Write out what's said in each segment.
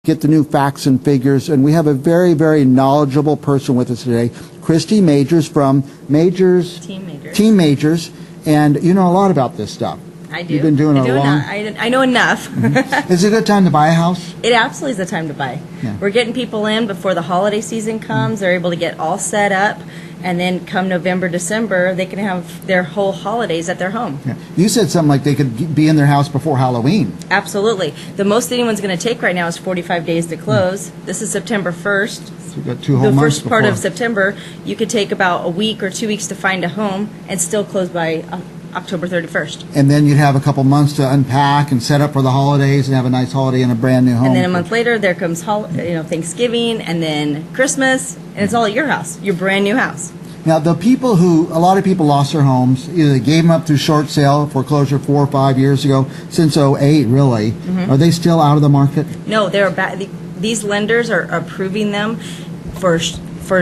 get the new facts and figures. And we have a very, very knowledgeable person with us today, Christie Majors from Team Majors. And you know a lot about this stuff. I do. You've been doing it long. I know enough. Is it a good time to buy a house? It absolutely is the time to buy. Yeah. We're getting people in before the holiday season comes. They're able to get all set up, and then come November, December, they can have their whole holidays at their home. Yeah. You said something like they could be in their house before Halloween. Absolutely. The most anyone's going to take right now is 45 days to close. This is September 1st. So we've got 2 whole The months first part of before. September, you could take about a week or 2 weeks to find a home and still close by October 31st. And then you'd have a couple months to unpack and set up for the holidays and have a nice holiday in a brand new home. And then a month later, there comes Thanksgiving, and then Christmas, and it's all at your house, your brand new house. Now, a lot of people lost their homes. Either they gave them up through short sale, foreclosure 4 or 5 years ago, since '08, really. Mm-hmm. Are they still out of the market? No, these lenders are approving them for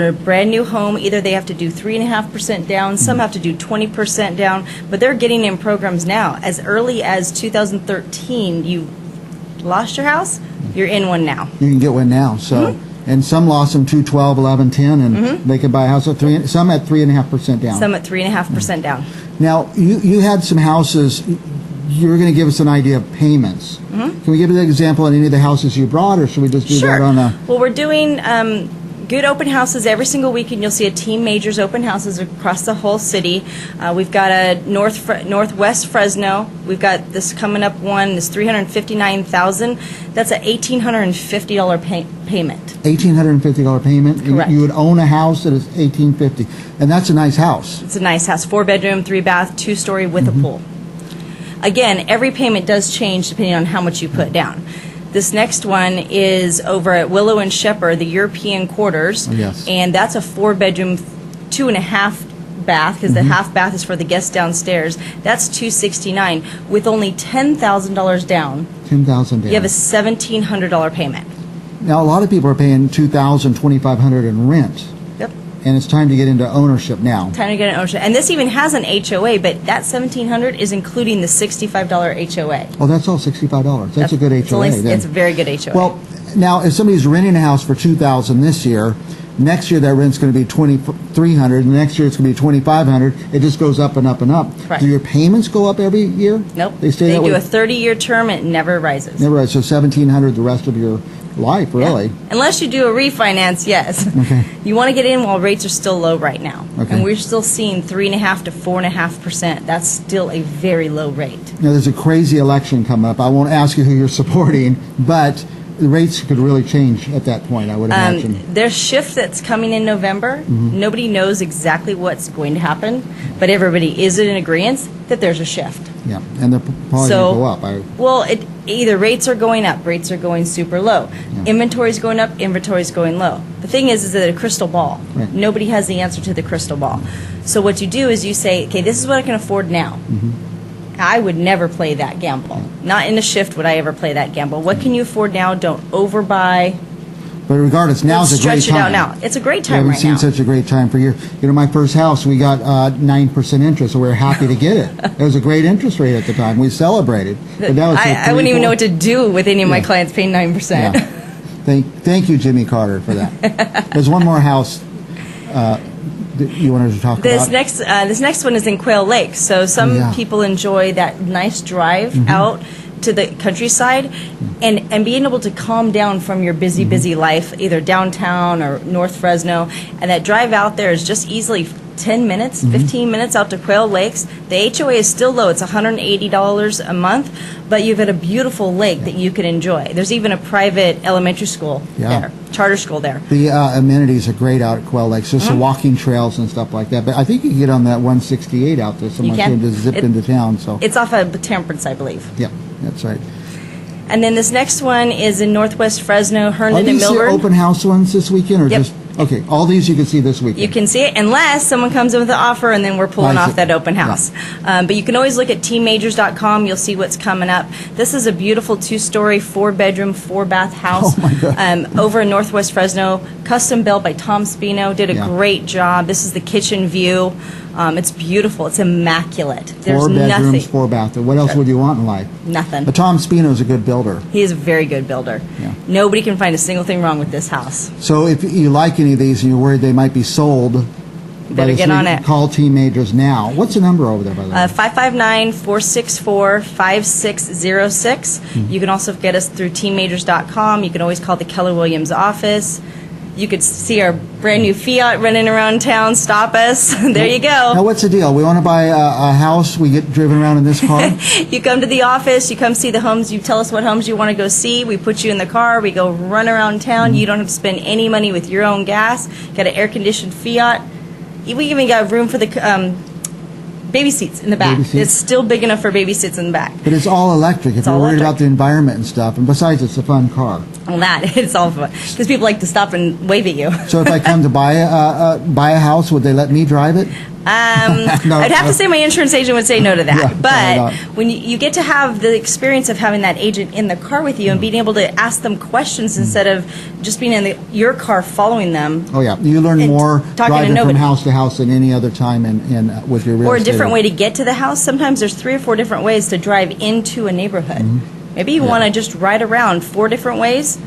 a brand new home. Either they have to do 3.5% down, some have to do 20% down, but they're getting in programs now. As early as 2013, you lost your house, you're in one now. You can get one now. So, and some lost them 2, 12, 11, 10, and they could buy a house at some at 3.5% down. Some at 3.5% down. Now, you had some houses. You were going to give us an idea of payments. Can we give an example on any of the houses you brought, or should we just do that on a? Well, we're doing good open houses every single weekend. You'll see a Team Majors open houses across the whole city. We've got a Northwest Fresno. We've got this coming up one. This $359,000. That's a $1,850 payment. $1,850 payment. Correct. You would own a house that is $1,850, and that's a nice house. It's a nice house, 4-bedroom, 3-bath, 2-story with a pool. Again, every payment does change depending on how much you put down. This next one is over at Willow and Shepherd, the European Quarters. Oh, yes. And that's a 4-bedroom, 2.5 bath, because the half bath is for the guests downstairs. That's $269 with only $10,000 down. $10,000 down. You have a $1,700 payment. Now, a lot of people are paying $2,000, $2,500 in rent. Yep. And it's time to get into ownership now. Time to get an ownership. And this even has an HOA, but that $1,700 is including the $65 HOA. Oh, that's all $65. That's a good HOA. It's a very good HOA. Well, now if somebody's renting a house for $2,000 this year, next year that rent's going to be $2,300, and next year it's going to be $2,500. It just goes up and up and up. Right. Do your payments go up every year? Nope. They stay They that do way? a 30-year term. It never rises. Never right. So $1,700 the rest of your life, really. Yeah. Unless you do a refinance, yes. Okay. You want to get in while rates are still low right now. Okay. And we're still seeing 3.5% to 4.5%. That's still a very low rate. Now, there's a crazy election coming up. I won't ask you who you're supporting, but the rates could really change at that point, I would imagine. There's shift that's coming in November. Nobody knows exactly what's going to happen, but everybody is in agreement that there's a shift. Yeah, and they're probably going to go up. Well, either rates are going up, rates are going super low. Yeah. Inventory's going up, inventory's going low. The thing is that a crystal ball. Right. Nobody has the answer to the crystal ball. So what you do is you say, okay, this is what I can afford now. I would never play that gamble. Not in a shift would I ever play that gamble. What can you afford now? Don't overbuy. But regardless, now's a great time. Stretch it out now. It's a great time right now. We've seen such a great time for years. You know, my first house, we got 9% interest, so we were happy to get it. It was a great interest rate at the time. We celebrated. But now it's I wouldn't even know what to do with any of my clients paying 9%. Yeah. Thank you, Jimmy Carter, for that. There's one more house that you wanted to talk about. This next one is in Quail Lake. So some people enjoy that nice drive out to the countryside and being able to calm down from your busy life, either downtown or North Fresno. And that drive out there is just easily 10 minutes, 15 minutes out to Quail Lakes. The HOA is still low. It's $180 a month, but you've got a beautiful lake that you can enjoy. There's even a private elementary school there, charter school there. The amenities are great out at Quail Lakes. There's some walking trails and stuff like that. But I think you can get on that 168 out there. Someone came to zip into town. So it's off of Temperance, I believe. Yeah, that's right. And then this next one is in Northwest Fresno, Herndon and Are Milburn. these open house ones this weekend, or just okay? All these you can see this weekend. You can see it unless someone comes in with an offer, and then we're pulling off that open house. But you can always look at teammajors.com. You'll see what's coming up. This is a beautiful 2-story, 4-bedroom, 4-bath house over in Northwest Fresno. custom built by Tom Spino, did a great job. This is the kitchen view. It's beautiful. It's immaculate. There's 4 bedrooms, nothing. 4 bathrooms. What else would you want in life? Nothing. But Tom Spino is a good builder. He is a very good builder. Yeah. Nobody can find a single thing wrong with this house. So if you like any of these and you're worried they might be sold, Better get on it. Call Team Majors now. What's the number over there, by the way? 559-464-5606. You can also get us through teammajors.com. You can always call the Keller Williams office. You could see our brand new Fiat running around town. Stop us. There you go. Now, what's the deal? We want to buy a house. We get driven around in this car? You come to the office. You come see the homes. You tell us what homes you want to go see. We put you in the car. We go run around town. You don't have to spend any money with your own gas. Got an air-conditioned Fiat. We even got room for the baby seats in the back. It's still big enough for baby seats in the back. But it's all electric. If you're worried about the environment and stuff, and besides, it's a fun car. Well, it's all fun because people like to stop and wave at you. So if I come to buy a house, would they let me drive it? I'd have to say my insurance agent would say no to that. Yeah, but when you get to have the experience of having that agent in the car with you and being able to ask them questions instead of just being in your car following them. Oh, yeah. You learn more driving from house to house than any other time with your real estate. Or a different way to get to the house. Sometimes there's 3 or 4 different ways to drive into a neighborhood. Maybe you want to just ride around 4 different ways.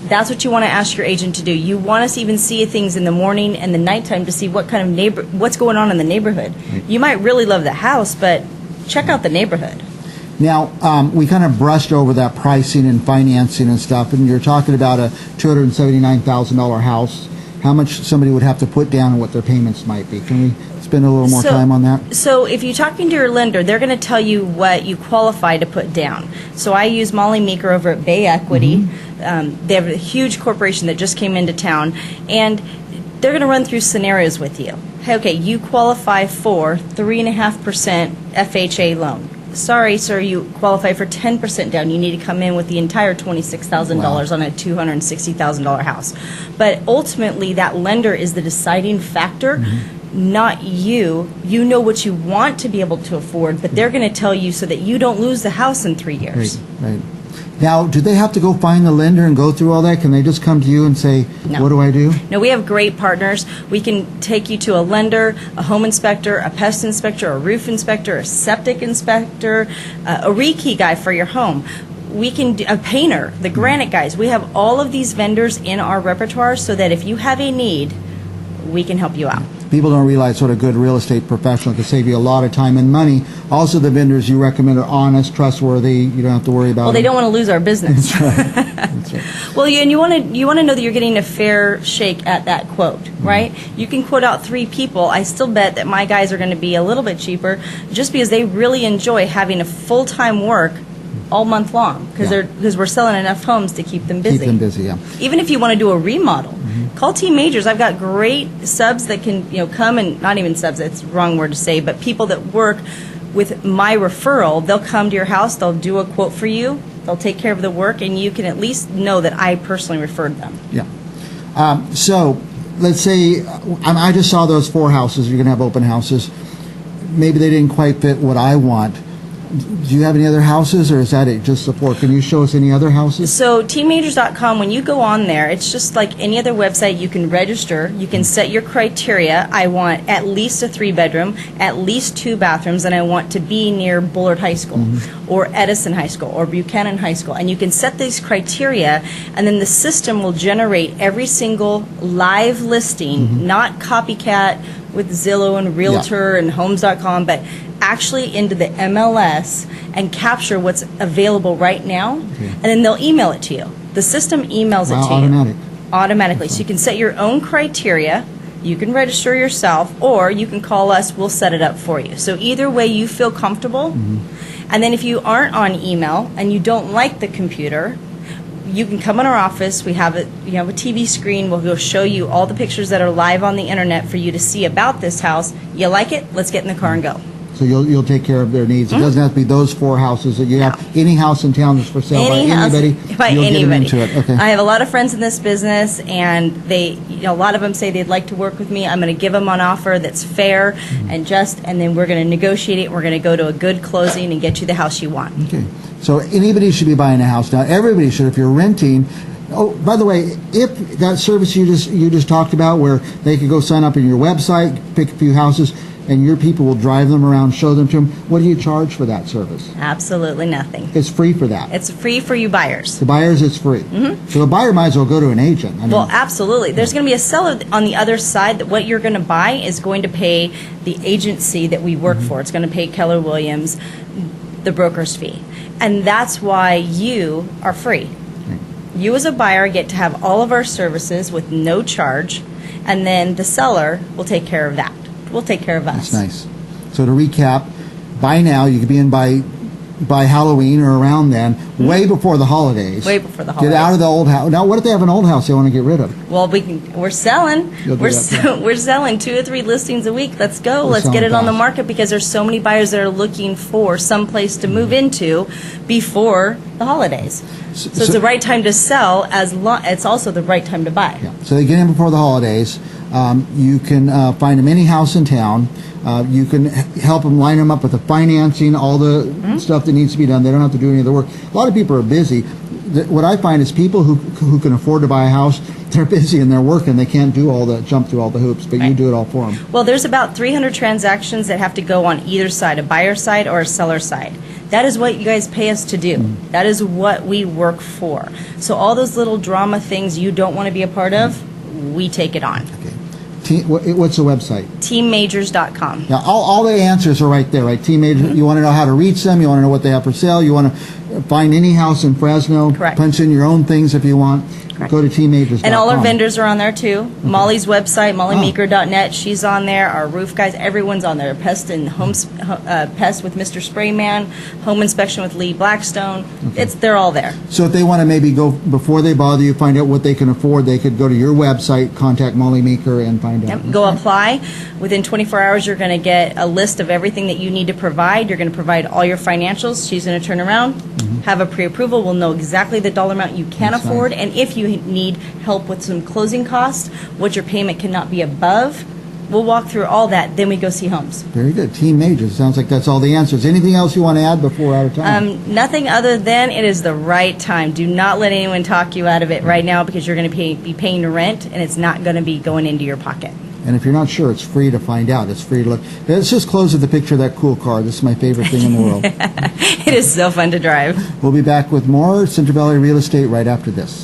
That's what you want to ask your agent to do. You want us to even see things in the morning and the nighttime to see what kind of what's going on in the neighborhood. You might really love the house, but check out the neighborhood. Now, we kind of brushed over that pricing and financing and stuff, and you're talking about a $279,000 house. How much somebody would have to put down and what their payments might be. Can we spend a little more time on that? So if you're talking to your lender, they're going to tell you what you qualify to put down. So I use Molly Meeker over at Bay Equity. They have a huge corporation that just came into town, and they're going to run through scenarios with you. Hey, okay, you qualify for 3.5% FHA loan. Sorry, sir, you qualify for 10% down. You need to come in with the entire $26,000 on a $260,000 house. But ultimately, that lender is the deciding factor, not you. You know what you want to be able to afford, but they're going to tell you so that you don't lose the house in 3 years. Right. Now, do they have to go find the lender and go through all that? Can they just come to you and say, what do I do? No, we have great partners. We can take you to a lender, a home inspector, a pest inspector, a roof inspector, a septic inspector, a rekey guy for your home. We can do a painter, the granite guys. We have all of these vendors in our repertoire so that if you have a need, we can help you out. People don't realize what a good real estate professional can save you a lot of time and money. Also, the vendors you recommend are honest, trustworthy. You don't have to worry about. Well, they don't want to lose our business. That's right. That's right. Well, and you want to know that you're getting a fair shake at that quote, right? You can quote out 3 people. I still bet that my guys are going to be a little bit cheaper, just because they really enjoy having a full-time work all month long because we're selling enough homes to keep them busy. Keep them busy, yeah. Even if you want to do a remodel, call Team Majors. I've got great subs that can come and not even subs. That's the wrong word to say, but people that work with my referral. They'll come to your house. They'll do a quote for you. They'll take care of the work, and you can at least know that I personally referred them. Yeah. So let's say I just saw those 4 houses. You're going to have open houses. Maybe they didn't quite fit what I want. Do you have any other houses, or is that it, just support? Can you show us any other houses? So teammajors.com, when you go on there, it's just like any other website. You can register. You can set your criteria. I want at least a 3-bedroom, at least 2 bathrooms, and I want to be near Bullard High School or Edison High School or Buchanan High School. And you can set these criteria, and then the system will generate every single live listing, not copycat with Zillow and Realtor and Homes.com, but actually into the MLS and capture what's available right now, and then they'll email it to you. The system emails it to you. Automatically. So you can set your own criteria, you can register yourself, or you can call us, we'll set it up for you. So either way you feel comfortable, and then if you aren't on email and you don't like the computer, you can come in our office. We have a TV screen. We'll go show you all the pictures that are live on the internet for you to see about this house. You like it? Let's get in the car and go. So you'll take care of their needs. It doesn't have to be those 4 houses that you have. Any house in town that's for sale by anybody. You'll get them into it. Okay. I have a lot of friends in this business, and they, a lot of them say they'd like to work with me. I'm going to give them an offer that's fair and just, and then we're going to negotiate it. We're going to go to a good closing and get you the house you want. Okay. So anybody should be buying a house now. Everybody should. If you're renting, Oh, by the way, if that service you just talked about, where they could go sign up on your website, pick a few houses, and your people will drive them around, show them to them, what do you charge for that service? Absolutely nothing. It's free for that. It's free for you buyers. The buyers, it's free. So the buyer might as well go to an agent. I mean, Well, absolutely. There's going to be a seller on the other side that what you're going to buy is going to pay the agency that we work for. It's going to pay Keller Williams the broker's fee. And that's why you are free. You as a buyer get to have all of our services with no charge, and then the seller will take care of that. Will take care of us. that's nice. So to recap, buy now. You could be in by Halloween or around then, way before the holidays. Way before the holidays. Get out of the old house. Now, what if they have an old house they want to get rid of? Well, we're selling. You'll do that too. We're selling 2 or 3 listings a week. Let's go. We're Let's get selling it on the fast. market because there's so many buyers that are looking for some place to move into before the holidays. So it's the right time to sell. It's also the right time to buy. Yeah. So they get in before the holidays. You can find them any house in town. You can help them, line them up with the financing, all the stuff that needs to be done. They don't have to do any of the work. A lot of people are busy. What I find is people who can afford to buy a house, they're busy and they're working. They can't jump through all the hoops, but you do it all for them. Well, there's about 300 transactions that have to go on either side, a buyer side or a seller side. That is what you guys pay us to do. That is what we work for. So all those little drama things you don't want to be a part of, we take it on. Okay. What's the website? Teammajors.com. Now, all the answers are right there, right? Team Majors. You want to know how to reach them. You want to know what they have for sale. You want to find any house in Fresno. Correct. Punch in your own things if you want. Correct. Go to teammajors.com. And all our vendors are on there too. Molly's website, mollymeeker.net, she's on there. Our roof guys, everyone's on there. Pest and Pest with Mr. Sprayman, Home Inspection with Lee Blackstone. They're all there. So if they want to maybe go, before they bother you, find out what they can afford, they could go to your website, contact Molly Meeker, and find out. Go apply. Within 24 hours, you're going to get a list of everything that you need to provide. You're going to provide all your financials. She's going to turn around, have a pre-approval. We'll know exactly the dollar amount you can That's afford. nice. And if you need help with some closing costs, what your payment cannot be above, we'll walk through all that. Then we go see homes. Very good. Team Majors. Sounds like that's all the answers. Anything else you want to add before we're out of time? Nothing other than it is the right time. Do not let anyone talk you out of it right now because you're going to be paying rent and it's not going to be going into your pocket. And if you're not sure, it's free to find out. It's free to look. Let's just close with the picture of that cool car. This is my favorite thing in the world. It is so fun to drive. We'll be back with more Central Valley Real Estate right after this.